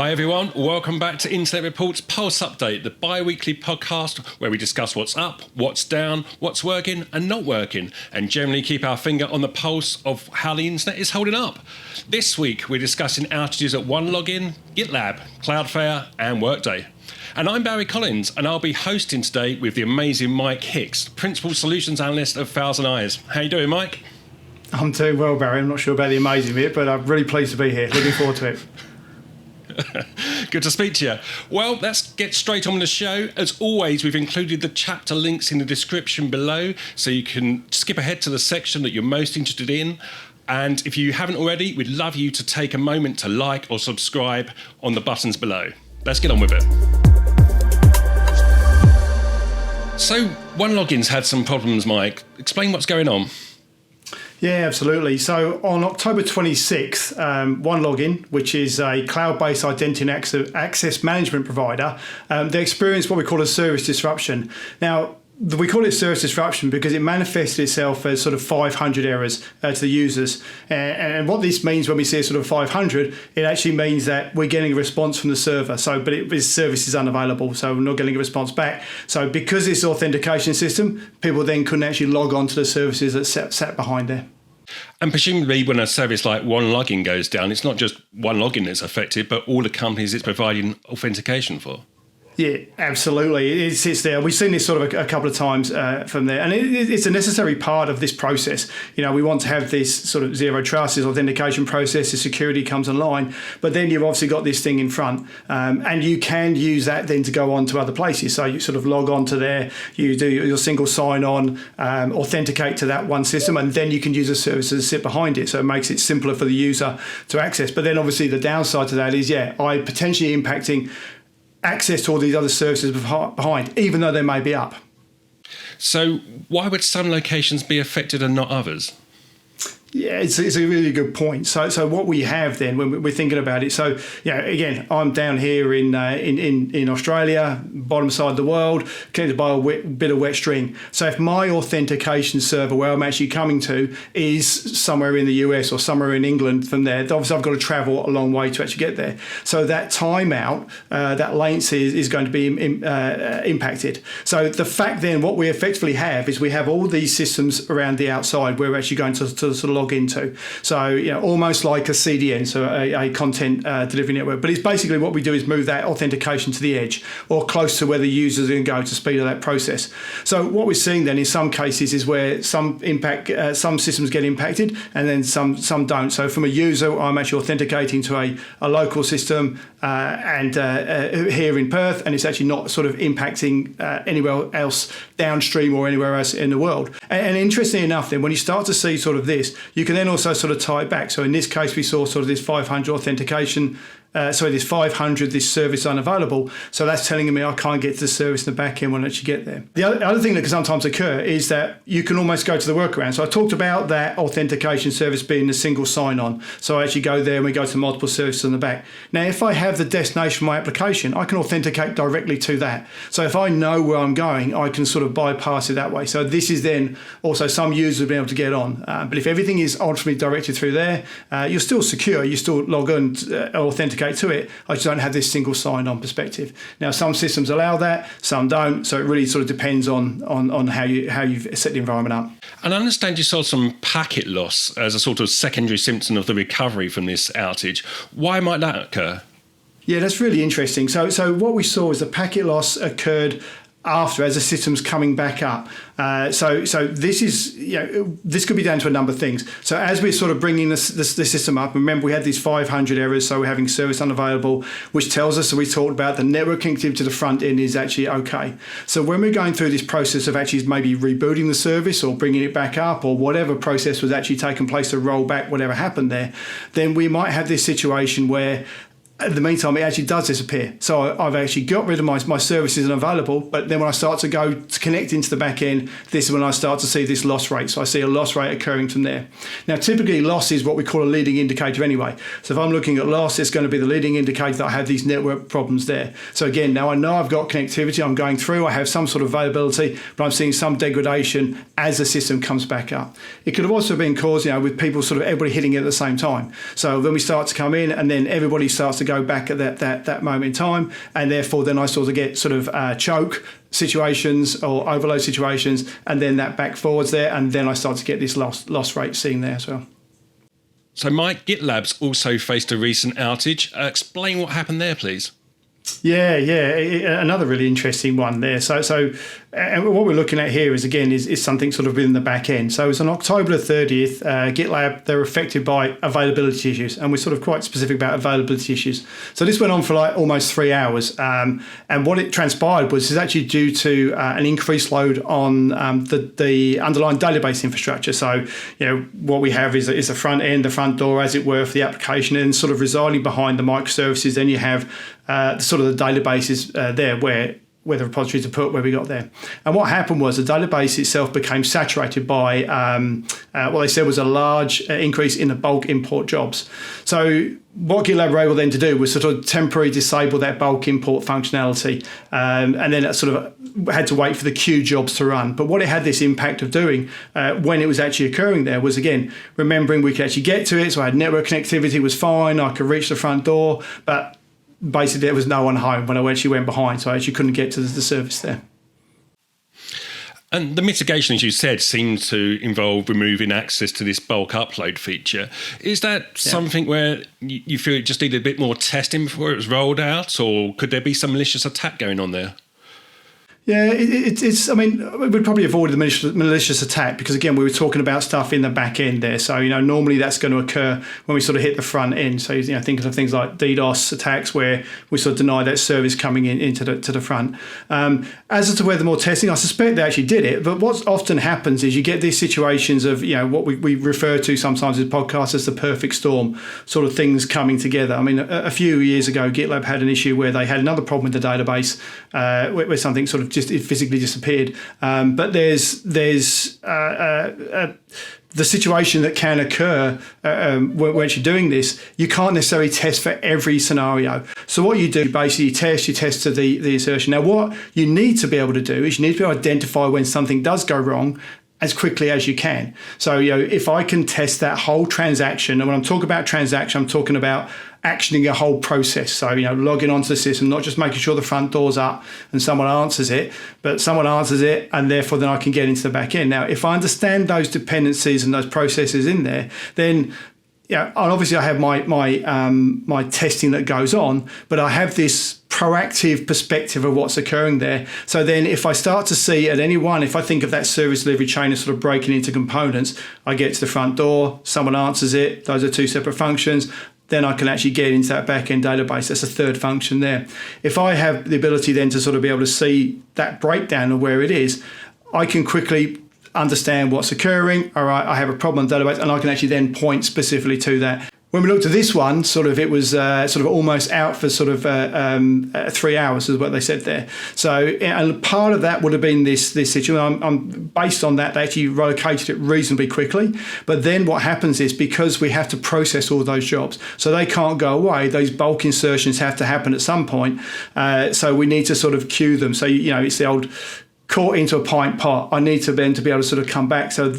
Hi everyone, welcome back to Internet Report's Pulse Update, the bi-weekly podcast where we discuss what's up, what's down, what's working and not working, and generally keep our finger on the pulse of how the internet is holding up. This week we're discussing outages at OneLogin, GitLab, Cloudflare and Workday. And I'm Barry Collins, and I'll be hosting today with the amazing Mike Hicks, Principal Solutions Analyst of ThousandEyes. How you doing, Mike? I'm doing well, Barry. I'm not sure about the amazing bit, but I'm really pleased to be here. Looking forward to it. Good to speak to you. Well, let's get straight on with the show. As always, we've included the chapter links in the description below, so you can skip ahead to the section that you're most interested in. And if you haven't already, we'd love you to take a moment to like or subscribe on the buttons below. Let's get on with it. So, OneLogin's had some problems, Mike. Explain what's going on. Yeah, absolutely. So on October 26th, OneLogin, which is a cloud-based identity and access management provider, they experienced what we call a service disruption. Now, we call it service disruption because it manifested itself as sort of 500 errors to the users. And what this means when we see a sort of 500, it actually means that we're getting a response from the server. But this service is unavailable, so we're not getting a response back. So because this authentication system, people then couldn't actually log on to the services that sat behind there. And presumably when a service like OneLogin goes down, it's not just OneLogin that's affected, but all the companies it's providing authentication for. Yeah, absolutely. It sits there. We've seen this sort of a couple of times from there. And it's a necessary part of this process. You know, we want to have this sort of zero trust, this authentication process, the security comes online. But then you've obviously got this thing in front. And you can use that then to go on to other places. So you sort of log on to there, you do your single sign-on, authenticate to that one system, and then you can use the services that sit behind it. So it makes it simpler for the user to access. But then obviously the downside to that is, I potentially impacting access to all these other services behind, even though they may be up. So why would some locations be affected and not others? Yeah, it's a really good point. So what we have then when we're thinking about it. So again, I'm down here in Australia, bottom side of the world, connected by a bit of wet string. So if my authentication server where I'm actually coming to is somewhere in the US or somewhere in England from there, obviously I've got to travel a long way to actually get there. So that timeout, that latency is going to be impacted. So the fact then what we effectively have is we have all these systems around the outside where we're actually going to sort of log into. So, almost like a CDN, so a content delivery network. But it's basically what we do is move that authentication to the edge or close to where the users are going to go to speed of that process. So what we're seeing then in some cases is where some systems get impacted and then some don't. So from a user, I'm actually authenticating to a local system and here in Perth, and it's actually not sort of impacting anywhere else downstream or anywhere else in the world. And interestingly enough, then when you start to see sort of this, you can then also sort of tie it back. So in this case, we saw sort of this 500 authentication, this service unavailable. So that's telling me I can't get to the service in the back end when I actually get there. The other thing that can sometimes occur is that you can almost go to the workaround. So I talked about that authentication service being a single sign-on. So I actually go there and we go to multiple services on the back. Now, if I have the destination for my application, I can authenticate directly to that. So if I know where I'm going, I can sort of bypass it that way. So this is then also some users will be able to get on. But if everything is ultimately directed through there, you're still secure. You still log on, authenticate to it. I just don't have this single sign-on perspective. Now, some systems allow that, some don't. So it really sort of depends on how you've set the environment up. And I understand you saw some packet loss as a sort of secondary symptom of the recovery from this outage. Why might that occur? Yeah, that's really interesting. So what we saw is the packet loss occurred after, as the system's coming back up. So this is, this could be down to a number of things. So as we're sort of bringing the system up, remember we had these 500 errors, so we're having service unavailable, which tells us, so we talked about the network connectivity to the front end is actually okay. So when we're going through this process of actually maybe rebooting the service or bringing it back up or whatever process was actually taking place to roll back whatever happened there, then we might have this situation where in the meantime, it actually does disappear. So I've actually got rid of my services unavailable, but then when I start to go to connect into the back end, this is when I start to see this loss rate. So I see a loss rate occurring from there. Now, typically loss is what we call a leading indicator anyway. So if I'm looking at loss, it's going to be the leading indicator that I have these network problems there. So again, now I know I've got connectivity, I'm going through, I have some sort of availability, but I'm seeing some degradation as the system comes back up. It could have also been caused, with people everybody hitting it at the same time. So then we start to come in and then everybody starts to go back at that moment in time, and therefore then I sort of get sort of choke situations or overload situations, and then that back forwards there, and then I start to get this loss rate seen there as well. So Mike, GitLab's also faced a recent outage. Explain what happened there, please. Yeah, another really interesting one there. So and what we're looking at here is something sort of within the back end. So it was on October the 30th, GitLab, they were affected by availability issues, and we're sort of quite specific about availability issues. So this went on for like almost 3 hours, and what it transpired was it's actually due to an increased load on the underlying database infrastructure. So what we have is the front end, the front door, as it were, for the application, and sort of residing behind the microservices. Then you have sort of the databases there where the repositories are put, where we got there. And what happened was the database itself became saturated by what they said was a large increase in the bulk import jobs. So what GitLab were able then to do was sort of temporarily disable that bulk import functionality, and then it sort of had to wait for the queue jobs to run. But what it had this impact of doing when it was actually occurring there was, again, remembering we could actually get to it. So I had network connectivity was fine, I could reach the front door, but basically there was no one home when I actually went behind, so I actually couldn't get to the service there. And the mitigation, as you said, seemed to involve removing access to this bulk upload feature. Is that something where you feel it just needed a bit more testing before it was rolled out, or could there be some malicious attack going on there? Yeah, it's. I mean, we'd probably avoid the malicious attack because, again, we were talking about stuff in the back end there. So, normally that's going to occur when we sort of hit the front end. So, think of things like DDoS attacks where we sort of deny that service coming into the front. As to whether more testing, I suspect they actually did it. But what often happens is you get these situations of, what we refer to sometimes in podcasts as the perfect storm, sort of things coming together. I mean, a few years ago, GitLab had an issue where they had another problem with the database where something sort of it physically disappeared. But there's the situation that can occur when you're doing this. You can't necessarily test for every scenario. So what you do, basically, you test to the assertion. Now, what you need to be able to do is you need to be able to identify when something does go wrong as quickly as you can. So, if I can test that whole transaction, and when I'm talking about transaction, I'm talking about actioning a whole process. So, logging onto the system, not just making sure the front door's up and someone answers it, but someone answers it, and therefore then I can get into the back end. Now, if I understand those dependencies and those processes in there, then and obviously I have my testing that goes on, but I have this proactive perspective of what's occurring there. So then if I start to see at any one, if I think of that service delivery chain as sort of breaking into components, I get to the front door, someone answers it, those are two separate functions, then I can actually get into that back-end database. That's a third function there. If I have the ability then to sort of be able to see that breakdown of where it is, I can quickly understand what's occurring. All right, I have a problem in the database, and I can actually then point specifically to that. When we looked at this one, it was sort of almost out for sort of 3 hours, is what they said there. So, and part of that would have been this situation. I'm based on that, they actually relocated it reasonably quickly. But then what happens is, because we have to process all those jobs, so they can't go away, those bulk insertions have to happen at some point. So we need to sort of queue them. So, it's the old caught into a pint pot, I need to then to be able to sort of come back. So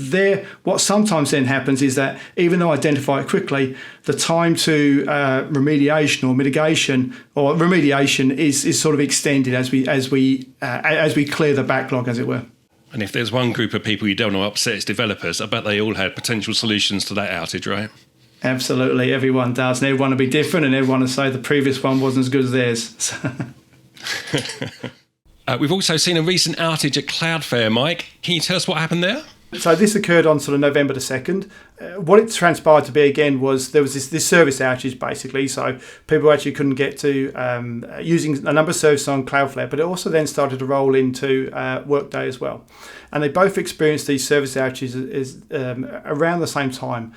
what sometimes then happens is that even though I identify it quickly, the time to remediation or mitigation or remediation is sort of extended as we clear the backlog, as it were. And if there's one group of people you don't want to upset as developers, I bet they all had potential solutions to that outage, right? Absolutely, everyone does. And everyone will be different, and everyone will say the previous one wasn't as good as theirs. We've also seen a recent outage at Cloudflare, Mike. Can you tell us what happened there? So this occurred on sort of November the 2nd. What it transpired to be, again, was there was this service outage, basically. So people actually couldn't get to using a number of services on Cloudflare, but it also then started to roll into Workday as well. And they both experienced these service outages around the same time.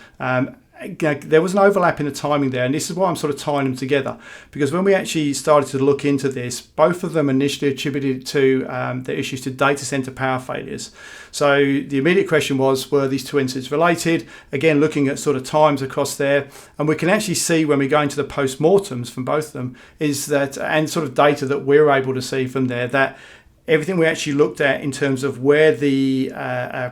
There was an overlap in the timing there, and this is why I'm sort of tying them together, because when we actually started to look into this, both of them initially attributed to the issues to data center power failures. So the immediate question was, were these two incidents related? Again, looking at sort of times across there, and we can actually see when we go into the post-mortems from both of them is that, and sort of data that we're able to see from there, that everything we actually looked at in terms of where the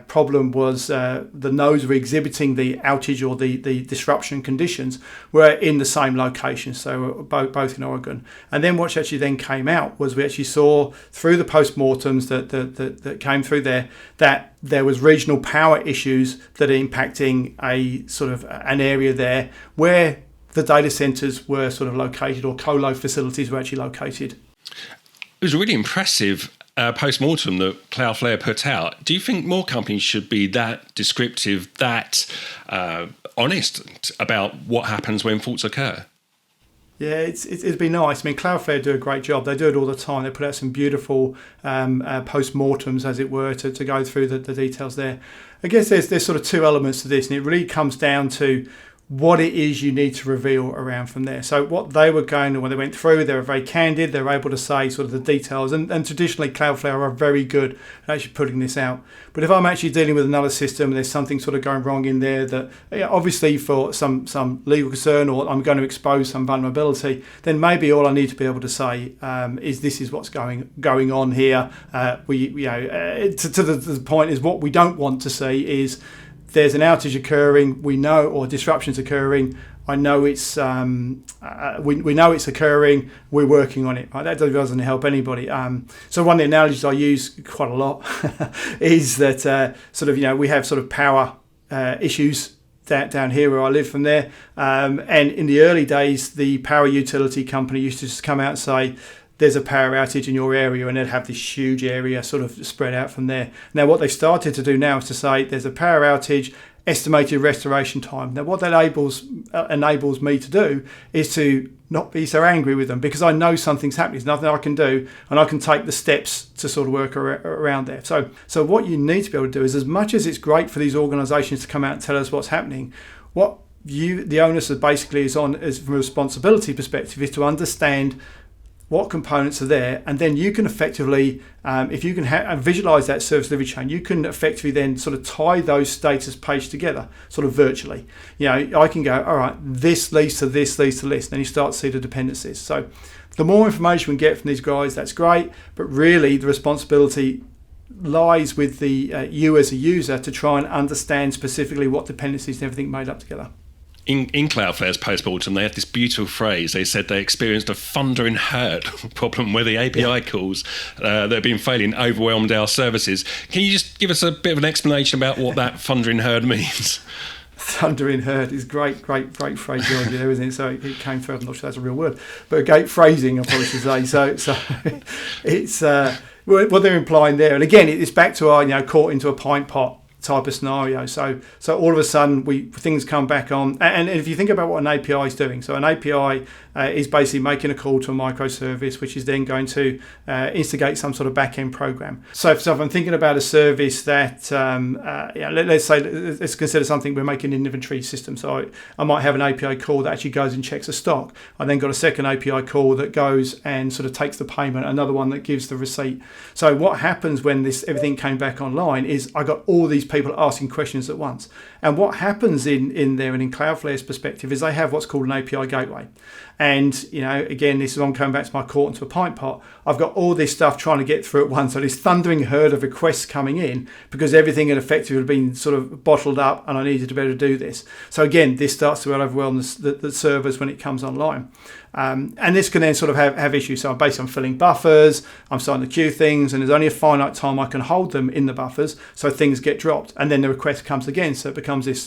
problem was, the nodes were exhibiting the outage or the disruption conditions were in the same location, so both in Oregon. And then what actually then came out was we actually saw through the postmortems that came through there that there was regional power issues that are impacting a sort of an area there where the data centers were sort of located, or colo facilities were actually located. It was really impressive post-mortem that Cloudflare put out. Do you think more companies should be that descriptive, that honest about what happens when faults occur? Yeah, it'd be nice. I mean, Cloudflare do a great job. They do it all the time. They put out some beautiful post-mortems, as it were, to go through the details there. I guess there's sort of two elements to this, and it really comes down to what it is you need to reveal around from there. So what they were going, when they went through, they were very candid. They were able to say sort of the details. And traditionally, Cloudflare are very good at actually putting this out. But if I'm actually dealing with another system and there's something sort of going wrong in there that, obviously for some legal concern, or I'm going to expose some vulnerability, then maybe all I need to be able to say is this is what's going on here. To the point is what we don't want to see is there's an outage occurring, we know, or disruptions occurring. I know it's we know it's occurring. We're working on it. Right? That doesn't help anybody. So one of the analogies I use quite a lot is that we have sort of power issues down here where I live from there. And in the early days, the power utility company used to just come out and say, there's a power outage in your area, and they'd have this huge area sort of spread out from there. Now, what they've started to do now is to say there's a power outage, estimated restoration time. Now, what that enables me to do is to not be so angry with them, because I know something's happening. There's nothing I can do, and I can take the steps to sort of work around there. So what you need to be able to do is, as much as it's great for these organisations to come out and tell us what's happening, what the onus basically is on, is from a responsibility perspective, is to understand what components are there, and then you can effectively, if you can visualize that service delivery chain, you can effectively then sort of tie those status pages together, sort of virtually. I can go, all right, this leads to this, leads to this, and then you start to see the dependencies. So the more information we get from these guys, that's great, but really the responsibility lies with you as a user to try and understand specifically what dependencies and everything made up together. In Cloudflare's post-mortem, they had this beautiful phrase. They said they experienced a thunder and herd problem where the API calls that have been failing overwhelmed our services. Can you just give us a bit of an explanation about what that thunder and herd means? Thunder and herd is great phraseology there, isn't it? So it came through. I'm not sure that's a real word, but great phrasing, I probably should say. So it's what they're implying there. And again, it's back to our caught into a pint pot type of scenario. So all of a sudden things come back on, and if you think about what an API is doing, so an API is basically making a call to a microservice, which is then going to instigate some sort of back-end program. So if I'm thinking about a service that let's consider something, we're making an inventory system. So I might have an API call that actually goes and checks a stock. I then got a second API call that goes and sort of takes the payment, another one that gives the receipt. So what happens when everything came back online is I got all these people asking questions at once. And what happens in there, and in Cloudflare's perspective, is they have what's called an API gateway. And, again, this is on coming back to my caught into a pint pot. I've got all this stuff trying to get through at once. So this thundering herd of requests coming in because everything had effectively been sort of bottled up, and I needed to be able to do this. So again, this starts to overwhelm the servers when it comes online. And this can then sort of have issues. So I'm filling buffers, I'm starting to queue things, and there's only a finite time I can hold them in the buffers, so things get dropped. And then the request comes again, so it becomes this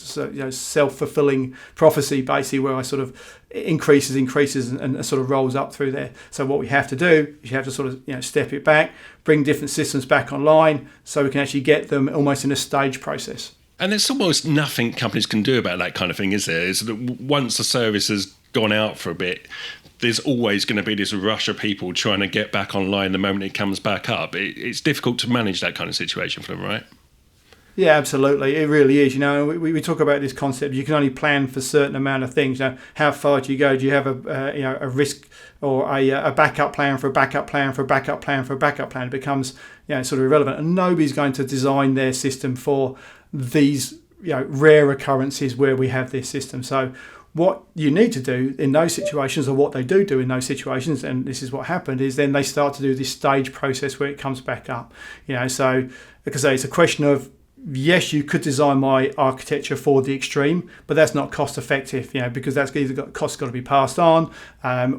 self-fulfilling prophecy, basically, where I sort of increases and sort of rolls up through there. So what we have to do is you have to sort of step it back, bring different systems back online, so we can actually get them almost in a stage process. And there's almost nothing companies can do about that kind of thing, is there? Is that once the service has gone out for a bit, there's always going to be this rush of people trying to get back online the moment it comes back up. It's difficult to manage that kind of situation for them, right? Yeah, absolutely. It really is. We talk about this concept. You can only plan for a certain amount of things. How far do you go? Do you have a risk or a backup plan for a backup plan for a backup plan for a backup plan? It becomes sort of irrelevant, and nobody's going to design their system for these rare occurrences where we have this system. So What you need to do in those situations, or what they do in those situations, and this is what happened, is then they start to do this stage process where it comes back up. So because it's a question of, yes, you could design my architecture for the extreme, but that's not cost effective, because that's either cost got to be passed on,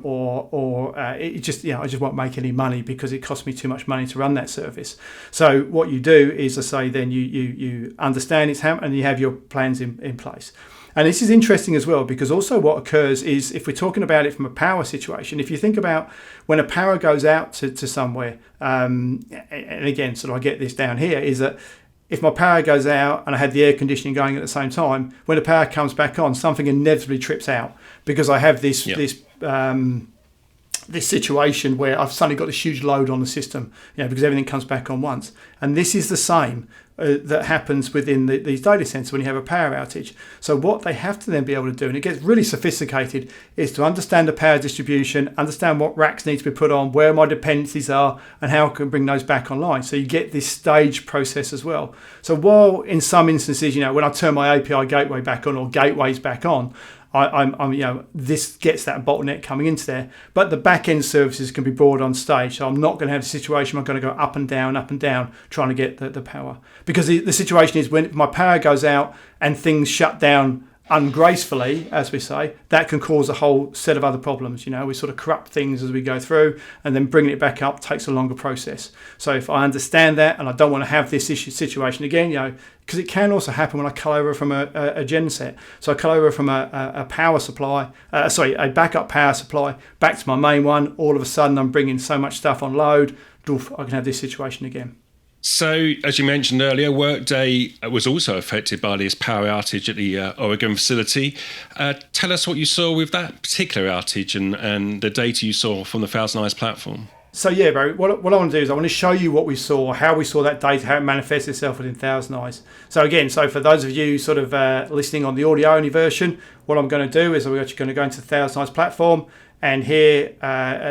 or it just, I just won't make any money because it costs me too much money to run that service. So what you do is, I say, then you understand it's happening and you have your plans in place. And this is interesting as well, because also what occurs is, if we're talking about it from a power situation, if you think about when a power goes out to somewhere, and again, I get this down here, is that if my power goes out and I had the air conditioning going at the same time, when the power comes back on, something inevitably trips out, because I have this situation where I've suddenly got this huge load on the system, because everything comes back on once. And this is the same that happens within these data centers when you have a power outage. So what they have to then be able to do, and it gets really sophisticated, is to understand the power distribution, understand what racks need to be put on, where my dependencies are, and how I can bring those back online. So you get this stage process as well. So while in some instances, when I turn my API gateway back on, or gateways back on, this gets that bottleneck coming into there, but the back end services can be brought on stage. So I'm not going to have a situation where I'm going to go up and down, trying to get the power. Because the situation is, when my power goes out and things shut down ungracefully, as we say, that can cause a whole set of other problems. We sort of corrupt things as we go through, and then bringing it back up takes a longer process. So if I understand that, and I don't want to have this situation again, because it can also happen when I cull over from a genset. So I cull over from a power supply, a backup power supply, back to my main one. All of a sudden, I'm bringing so much stuff on load, I can have this situation again. So, as you mentioned earlier, Workday was also affected by this power outage at the Oregon facility. Tell us what you saw with that particular outage and the data you saw from the ThousandEyes platform. So yeah, Barry, what I want to do is I want to show you what we saw, how we saw that data, how it manifests itself within ThousandEyes. So for those of you sort of listening on the audio only version, what I'm going to do is we're actually going to go into the ThousandEyes platform, and here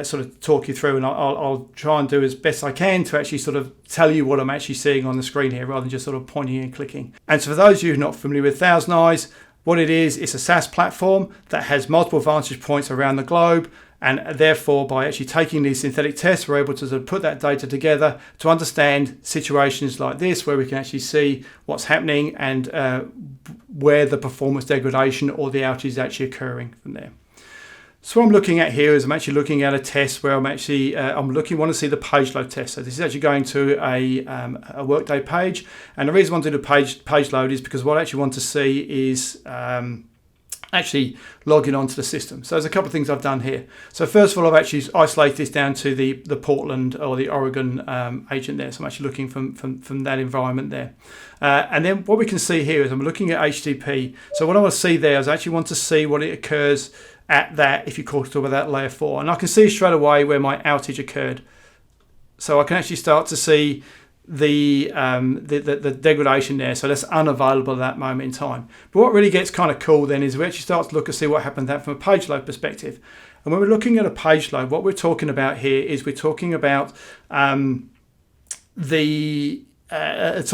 sort of talk you through, and I'll try and do as best I can to actually sort of tell you what I'm actually seeing on the screen here, rather than just sort of pointing and clicking. And so for those of you who are not familiar with ThousandEyes, what it is, it's a SaaS platform that has multiple vantage points around the globe. And therefore, by actually taking these synthetic tests, we're able to sort of put that data together to understand situations like this, where we can actually see what's happening and where the performance degradation or the outage is actually occurring from there. So what I'm looking at here is I'm actually looking at a test where I'm actually want to see the page load test. So this is actually going to a Workday page, and the reason I want to do the page load is because what I actually want to see is actually logging onto the system. So there's a couple of things I've done here. So first of all, I've actually isolated this down to the Portland or the Oregon agent there. So I'm actually looking from that environment there. And then what we can see here is I'm looking at HTTP. So what I want to see there is I actually want to see what it occurs at that, if you talk about that layer 4. And I can see straight away where my outage occurred. So I can actually start to see the degradation there. So that's unavailable at that moment in time. But what really gets kind of cool then is we actually start to look and see what happened then from a page load perspective. And when we're looking at a page load, what we're talking about here is we're talking about sort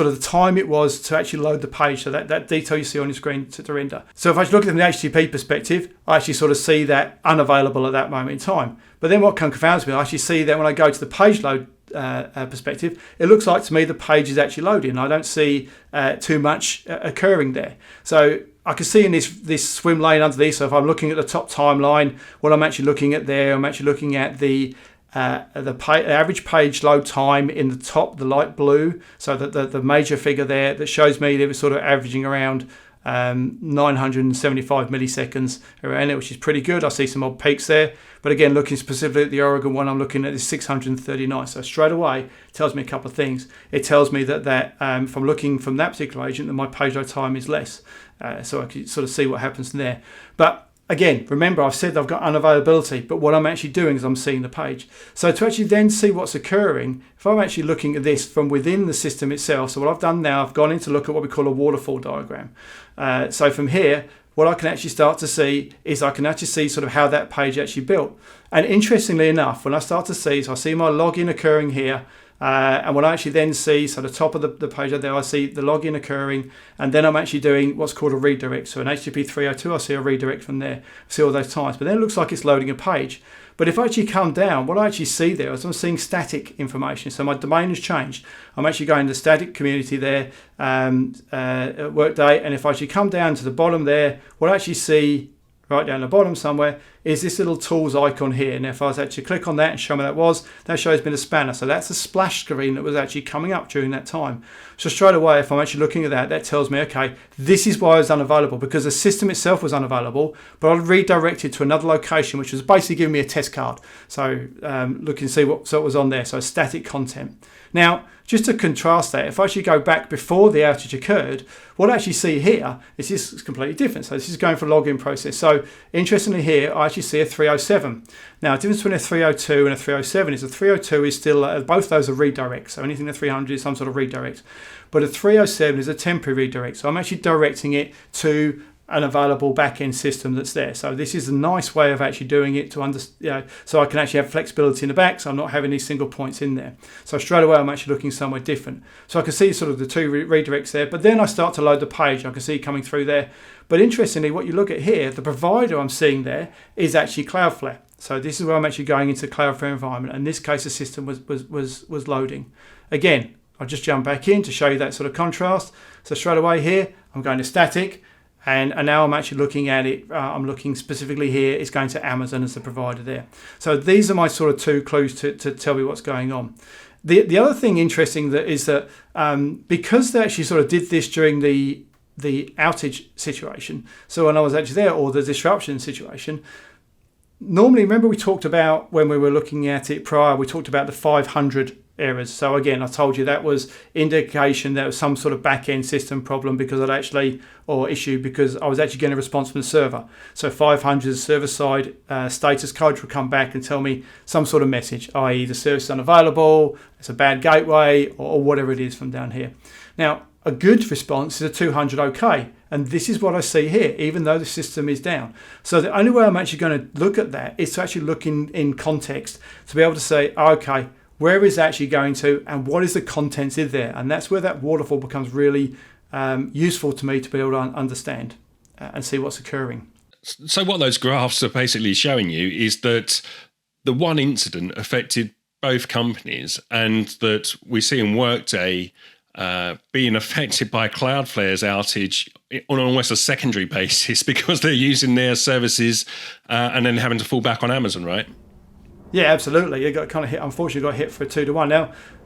of the time it was to actually load the page, so that detail you see on your screen to render. So if I look at it from the HTTP perspective, I actually sort of see that unavailable at that moment in time. But then what confounds me, I actually see that when I go to the page load perspective, it looks like to me the page is actually loading. I don't see too much occurring there. So I can see in this swim lane underneath, so if I'm looking at the top timeline, what I'm actually looking at there, I'm actually looking at the average page load time in the top, the light blue, so that the major figure there that shows me that it was sort of averaging around 975 milliseconds around it, which is pretty good. I see some odd peaks there, but again, looking specifically at the Oregon one, I'm looking at the 639. So straight away, it tells me a couple of things. It tells me that from looking from that particular agent, that my page load time is less, so I can sort of see what happens there. But again, remember, I've said I've got unavailability, but what I'm actually doing is I'm seeing the page. So to actually then see what's occurring, if I'm actually looking at this from within the system itself, so what I've done now, I've gone in to look at what we call a waterfall diagram. So from here, what I can actually start to see is I can actually see sort of how that page actually built. And interestingly enough, when I start to see, so I see my login occurring here, And what I actually then see, so the top of the page there, I see the login occurring, and then I'm actually doing what's called a redirect. So in HTTP 302, I see a redirect from there, I see all those types. But then it looks like it's loading a page. But if I actually come down, what I actually see there is I'm seeing static information. So my domain has changed. I'm actually going to static community there, at Workday. And if I actually come down to the bottom there, what I actually see right down the bottom somewhere is this little tools icon here. And if I was actually click on that and show me that shows me the spanner. So that's a splash screen that was actually coming up during that time. So straight away, if I'm actually looking at that tells me, okay, this is why I was unavailable, because the system itself was unavailable, but I redirected to another location, which was basically giving me a test card. So look and see what was on there. So static content. Now, just to contrast that, if I actually go back before the outage occurred, what I actually see here is this is completely different. So this is going for a login process. So interestingly here, I actually see a 307. Now, the difference between a 302 and a 307 is a 302 is still, both those are redirects. So anything to 300 is some sort of redirect. But a 307 is a temporary redirect. So I'm actually directing it to an available back-end system that's there. So this is a nice way of actually doing it so I can actually have flexibility in the back, so I'm not having these single points in there. So straight away I'm actually looking somewhere different. So I can see sort of the two redirects there, but then I start to load the page. I can see coming through there. But interestingly, what you look at here, the provider I'm seeing there is actually Cloudflare. So this is where I'm actually going into Cloudflare environment. In this case, the system was loading. Again, I'll just jump back in to show you that sort of contrast. So straight away here, I'm going to static. And now I'm actually looking at it, I'm looking specifically here, it's going to Amazon as the provider there. So these are my sort of two clues to tell me what's going on. The other thing interesting is that because they actually sort of did this during the outage situation, so when I was actually there, or the disruption situation, normally, remember we talked about when we were looking at it prior, we talked about the 500 errors. So again, I told you that was indication that was some sort of back-end system problem because because I was actually getting a response from the server. So 500 server-side status code would come back and tell me some sort of message, i.e. the service is unavailable, it's a bad gateway, or whatever it is from down here. Now, a good response is a 200 OK. And this is what I see here, even though the system is down. So the only way I'm actually going to look at that is to actually look in context to be able to say, okay, where is it actually going to and what is the contents in there? And that's where that waterfall becomes really useful to me to be able to understand and see what's occurring. So what those graphs are basically showing you is that the one incident affected both companies, and that we see in Workday being affected by Cloudflare's outage on almost a secondary basis because they're using their services and then having to fall back on Amazon, right? Yeah, absolutely. You got kind of hit. Unfortunately, got hit for a 2-to-1.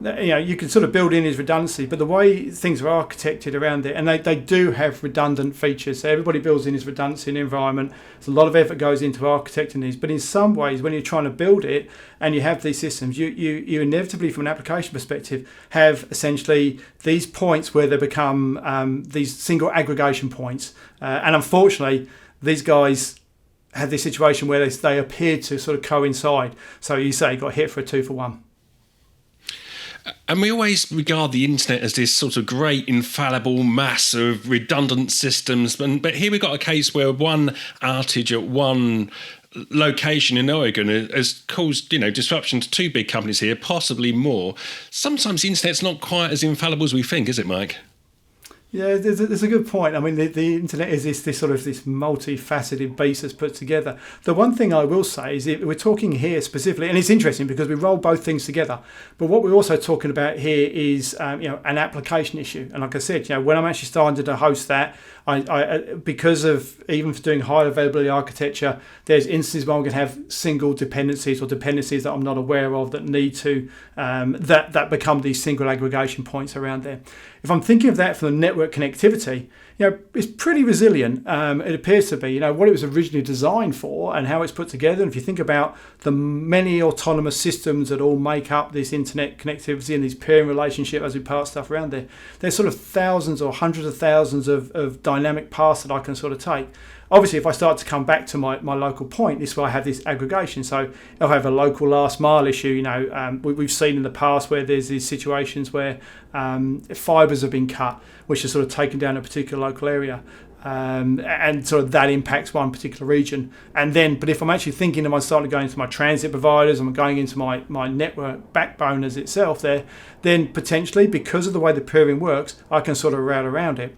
Now, you can sort of build in his redundancy, but the way things are architected around it, and they do have redundant features. So everybody builds in his redundancy in the environment. So a lot of effort goes into architecting these. But in some ways, when you're trying to build it and you have these systems, you inevitably, from an application perspective, have essentially these points where they become these single aggregation points. And unfortunately, these guys had this situation where they appeared to sort of coincide. So you say got hit for a 2-for-1. And we always regard the internet as this sort of great infallible mass of redundant systems. But here we've got a case where one outage at one location in Oregon has caused disruption to two big companies here, possibly more. Sometimes the internet's not quite as infallible as we think, is it, Mike? Yeah, there's a good point. I mean, the internet is this sort of this multifaceted beast that's put together. The one thing I will say is we're talking here specifically, and it's interesting because we roll both things together. But what we're also talking about here is an application issue. And like I said, when I'm actually starting to host that, I because of even for doing high availability architecture, there's instances where I'm going to have single dependencies or dependencies that I'm not aware of that need to that become these single aggregation points around there. If I'm thinking of that from the network connectivity, it's pretty resilient. It appears to be, what it was originally designed for and how it's put together. And if you think about the many autonomous systems that all make up this internet connectivity and these peering relationship as we pass stuff around there, there's sort of thousands or hundreds of thousands of dynamic paths that I can sort of take. Obviously, if I start to come back to my local point, this is where I have this aggregation. So if I have a local last mile issue, we've seen in the past where there's these situations where fibres have been cut, which are sort of taken down a particular local area. and sort of that impacts one particular region. And then, but if I'm actually thinking I'm starting to go into my transit providers, I'm going into my network backbone as itself there, then potentially, because of the way the peering works, I can sort of route around it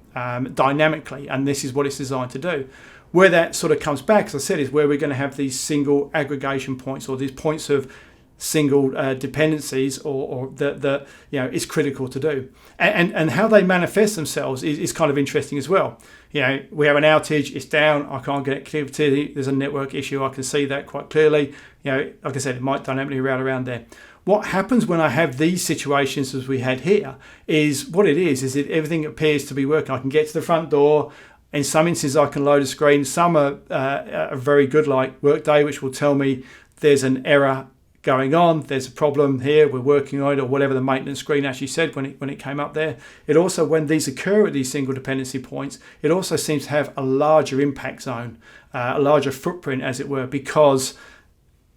dynamically, and this is what it's designed to do. Where that sort of comes back, as I said, is where we're going to have these single aggregation points, or these points of single dependencies, or the is critical to do, and how they manifest themselves is kind of interesting as well. We have an outage, it's down, I can't get connectivity, there's a network issue, I can see that quite clearly. Like I said, it might dynamically route around there. What happens when I have these situations as we had here is that everything appears to be working. I can get to the front door. In some instances, I can load a screen. Some are very good, like Workday, which will tell me there's an error going on, there's a problem here, we're working on it, or whatever the maintenance screen actually said when it came up there. It also, when these occur at these single dependency points, it also seems to have a larger impact zone, a larger footprint, as it were, because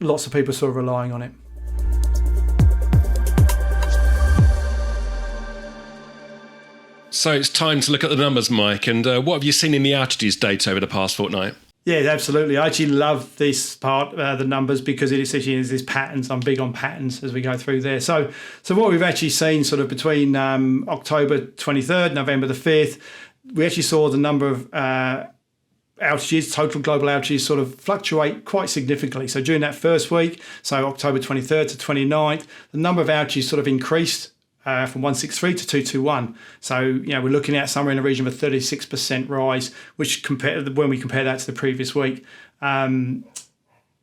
lots of people are sort of relying on it. So it's time to look at the numbers, Mike, and what have you seen in the outages data over the past fortnight? Yeah, absolutely. I actually love this part, the numbers, because it essentially is these patterns. I'm big on patterns as we go through there. So what we've actually seen sort of between October 23rd, November the 5th, we actually saw the number of outages, total global outages, sort of fluctuate quite significantly. So during that first week, so October 23rd to 29th, the number of outages sort of increased from 163 to 221. So, we're looking at somewhere in the region of a 36% rise, which when we compare that to the previous week. However,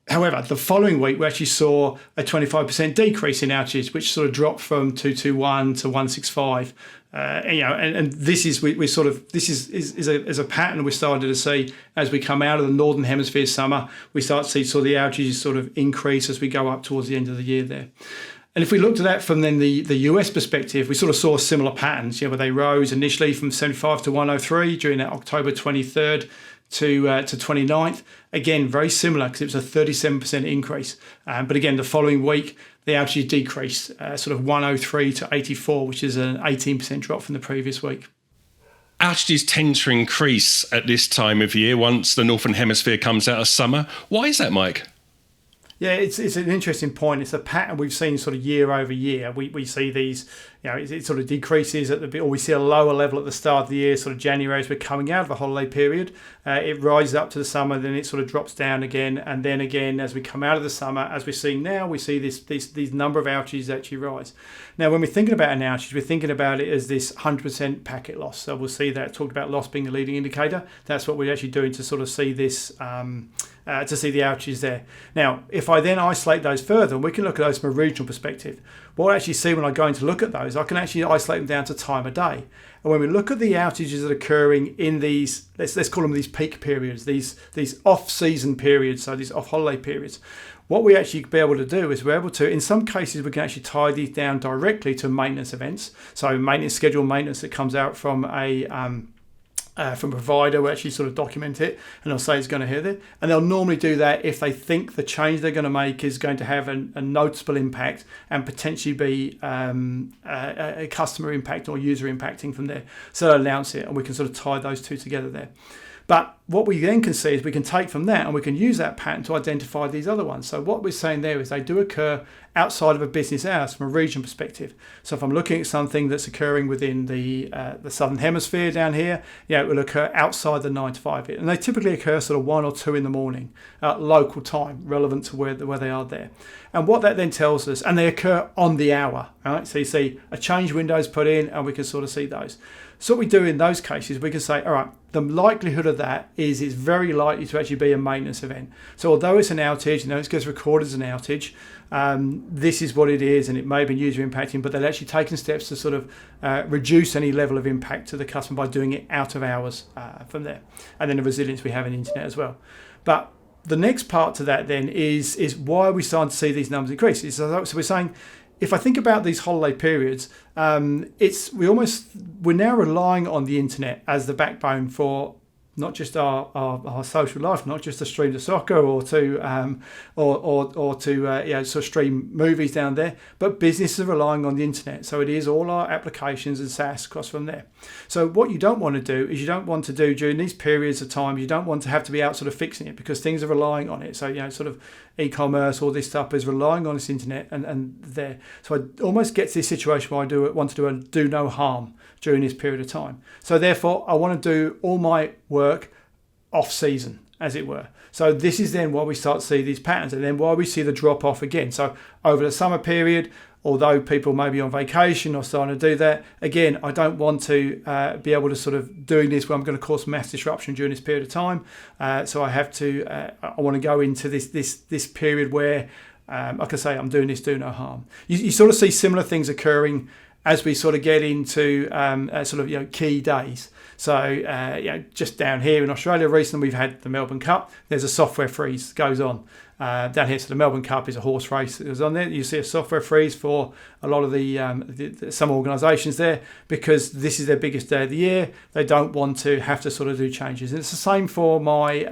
the following week, we actually saw a 25% decrease in outages, which sort of dropped from 221 to 165. And this is a pattern we're starting to see as we come out of the Northern Hemisphere summer. We start to see sort of the outages sort of increase as we go up towards the end of the year there. And if we looked at that from then the US perspective, we sort of saw similar patterns, where they rose initially from 75 to 103 during that October 23rd to 29th. Again, very similar, because it was a 37% increase. But again, the following week, the outages decreased, sort of 103 to 84, which is an 18% drop from the previous week. Outages tend to increase at this time of year once the Northern Hemisphere comes out of summer. Why is that, Mike? Yeah, it's an interesting point. It's a pattern we've seen sort of year over year. We see these, it sort of decreases or we see a lower level at the start of the year, sort of January, as we're coming out of the holiday period. It rises up to the summer, then it sort of drops down again, and then again as we come out of the summer, as we're seeing now, we see these number of outages actually rise. Now, when we're thinking about an outage, we're thinking about it as this 100% packet loss. So we'll see that talked about loss being a leading indicator. That's what we're actually doing to sort of see this. To see the outages there. Now, if I then isolate those further, we can look at those from a regional perspective. What I actually see when I go in to look at those, I can actually isolate them down to time of day. And when we look at the outages that are occurring in these, let's call them these peak periods, these off-season periods, so these off-holiday periods, what we actually be able to do is we're able to, in some cases, we can actually tie these down directly to maintenance events. So scheduled maintenance that comes out from a provider will actually sort of document it, and they'll say it's going to hit it. And they'll normally do that if they think the change they're going to make is going to have a noticeable impact and potentially be a customer impact or user impacting from there. So they'll announce it, and we can sort of tie those two together there. But what we then can see is we can take from that and we can use that pattern to identify these other ones. So what we're saying there is they do occur outside of a business hours from a region perspective. So if I'm looking at something that's occurring within the Southern Hemisphere down here, it will occur outside the 9 to 5 bit. And they typically occur sort of 1 or 2 in the morning, local time, relevant to where they are there. And what that then tells us, and they occur on the hour, right? So you see a change window is put in and we can sort of see those. So what we do in those cases, we can say, all right, the likelihood of that is it's very likely to actually be a maintenance event. So although it's an outage, it gets recorded as an outage, this is what it is, and it may be user impacting, but they've actually taken steps to sort of reduce any level of impact to the customer by doing it out of hours from there. And then the resilience we have in the internet as well. But the next part to that then is why are we starting to see these numbers increase? So we're saying, if I think about these holiday periods, we're now relying on the internet as the backbone for not just our social life, not just to stream to soccer or to sort of stream movies down there, but businesses are relying on the internet. So it is all our applications and SaaS across from there. So what you don't want to do is you don't want to do during these periods of time, you don't want to have to be out sort of fixing it because things are relying on it. So, sort of e-commerce, all this stuff is relying on this internet and there. So I almost get to this situation where I want to do no harm during this period of time. So therefore, I want to do all my work off season, as it were. So this is then why we start to see these patterns and then why we see the drop off again. So over the summer period, although people may be on vacation or starting to do that, again, I don't want to be able to sort of doing this where I'm going to cause mass disruption during this period of time. So I have to, I want to go into this period where, like I say, I'm doing this do no harm. You sort of see similar things occurring as we sort of get into key days. So just down here in Australia recently, we've had the Melbourne Cup. There's a software freeze that goes on down here. So the Melbourne Cup is a horse race that goes on there. You see a software freeze for a lot of some organisations there because this is their biggest day of the year. They don't want to have to sort of do changes. And it's the same for my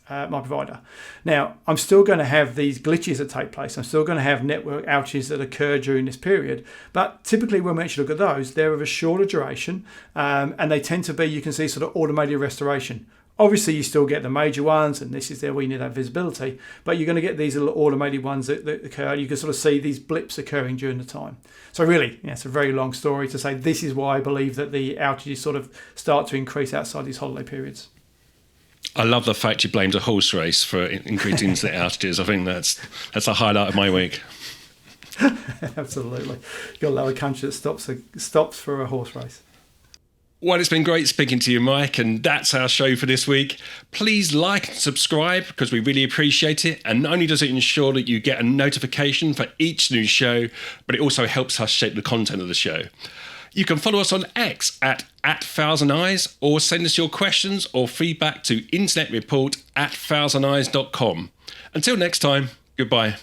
my provider. Now, I'm still going to have these glitches that take place. I'm still going to have network outages that occur during this period. But typically when we actually look at those, they're of a shorter duration and they tend to be, you can see, sort of automated restoration. Obviously, you still get the major ones, and this is where we need that visibility, but you're going to get these little automated ones that occur. You can sort of see these blips occurring during the time. So really, it's a very long story to say this is why I believe that the outages sort of start to increase outside these holiday periods. I love the fact you blamed a horse race for increasing internet outages. I think that's a highlight of my week. Absolutely. You've got to love a country that stops for a horse race. Well, it's been great speaking to you, Mike, and that's our show for this week. Please like and subscribe because we really appreciate it. And not only does it ensure that you get a notification for each new show, but it also helps us shape the content of the show. You can follow us on X at ThousandEyes or send us your questions or feedback to internetreport@thousandeyes.com. Until next time, goodbye.